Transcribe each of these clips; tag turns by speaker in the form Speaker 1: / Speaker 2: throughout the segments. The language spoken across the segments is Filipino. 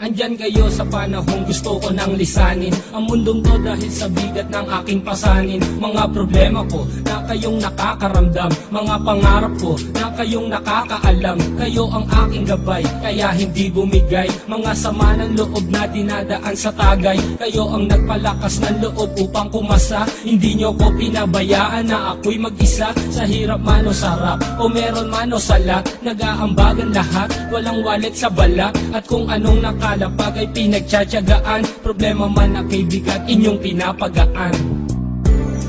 Speaker 1: Andyan kayo sa panahong gusto ko nang lisanin ang mundong to dahil sa bigat ng aking pasanin. Mga problema ko na kayong nakakaramdam, mga pangarap ko na kayong nakakaalam. Kayo ang aking gabay, kaya hindi bumigay. Mga sama ng loob na dinadaan sa tagay, kayo ang nagpalakas ng loob upang kumasa. Hindi nyo ko pinabayaan na ako'y mag-isa. Sa hirap man o sarap, o meron man o salat, nag-aambagan lahat, walang walit sa balat. At kung anong nakalapag ay pinagtsatsagaan, problema man na kaibigan, inyong pinapagaan.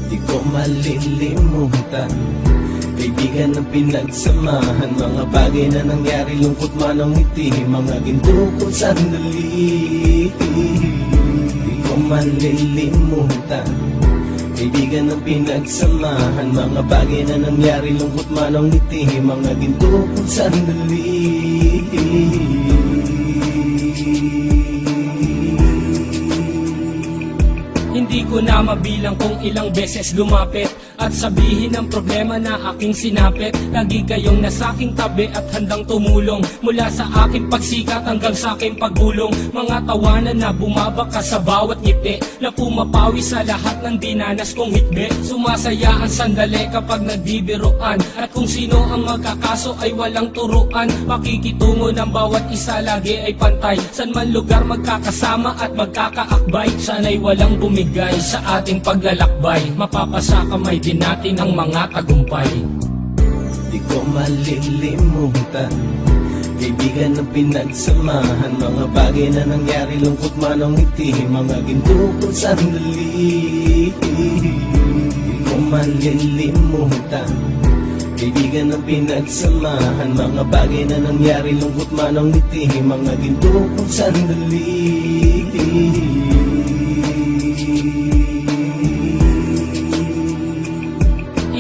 Speaker 2: Di ko malilimutan, kaibigan ng pinagsamahan, mga bagay na nangyari, lungkot man ang ngiti, mga ginto kong sandali. Di ko malilimutan, kaibigan ng pinagsamahan, mga bagay na nangyari, lungkot man ang ngiti, mga ginto kong sandali.
Speaker 1: Hindi ko na mabilang kung ilang beses lumapit at sabihin ang problema na aking sinapit. Lagi kayong nasa aking tabi at handang tumulong, mula sa aking pagsikat hanggang sa aking paggulong. Mga tawanan na bumabaka sa bawat ngiti, na pumapawi sa lahat ng dinanas kong hitbe. Sumasaya ang sandali kapag nagbibiruan, at kung sino ang magkakaso ay walang turuan. Pakikitungo ng bawat isa lagi ay pantay, san man lugar magkakasama at magkakaakbay. Sana'y walang bumigay sa ating paglalakbay, mapapasa kamay din natin ang mga tagumpay.
Speaker 2: Di ko malilimutan, kaibigan ng pinagsamahan, mga bagay na nangyari, lungkot man ang ngiti, mga ginto kong sandali. Di ko malilimutan, kaibigan ng pinagsamahan, mga bagay na nangyari, lungkot man ang ngiti, mga ginto kong sandali.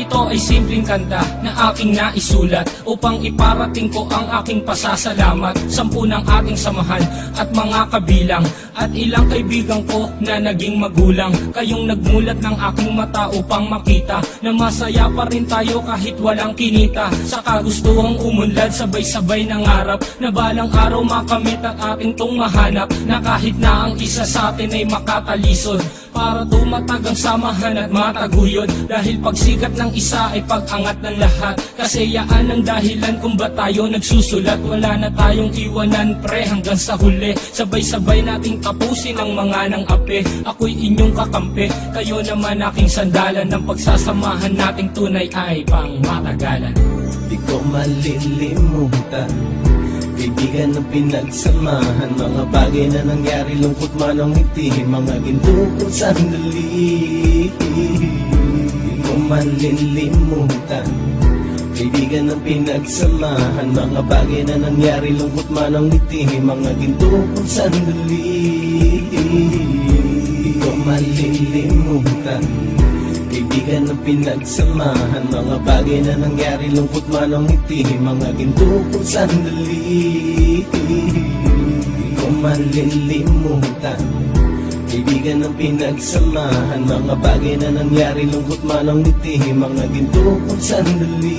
Speaker 1: Ito ay simpleng kanta na aking naisulat upang iparating ko ang aking pasasalamat. 10 ng ating samahan at mga kabilang, at ilang kaibigan ko na naging magulang. Kayong nagmulat ng aking mata upang makita na masaya pa rin tayo kahit walang kinita. Sa kagustuhang umunlad, sabay-sabay nangarap na balang araw makamit at ating tong mahanap, na kahit na ang isa sa atin ay makatalisod, para tumatag ang samahan at mataguyod. Dahil pagsikat ng isa ay pag-angat ng lahat, kasi yaan ang dahilan kung ba tayo nagsusulat. Wala na tayong iwanan pre hanggang sa huli, sabay-sabay nating tapusin ang mga nang ape. Ako'y inyong kakampi, kayo naman aking sandalan, ng pagsasamahan nating tunay ay pang matagalan.
Speaker 2: Di ko malilimutan, kaibigan ng pinagsamahan, mga bagay na nangyari, lungkot man ang ngiti, mga ginto kong sandali. Di ko malilimutan, kaibigan ng pinagsamahan, mga bagay na nangyari, lungkot man ang ngiti, mga ginto kong sandali. Di ko malilimutan, kaibigan ng pinagsamahan, mga bagay na nangyari, lungkot man ang ngiti, mga ginto kong sandali. Di ko malilimutan, kaibigan ng pinagsamahan, mga bagay na nangyari, lungkot man ang ngiti, mga ginto kong sandali.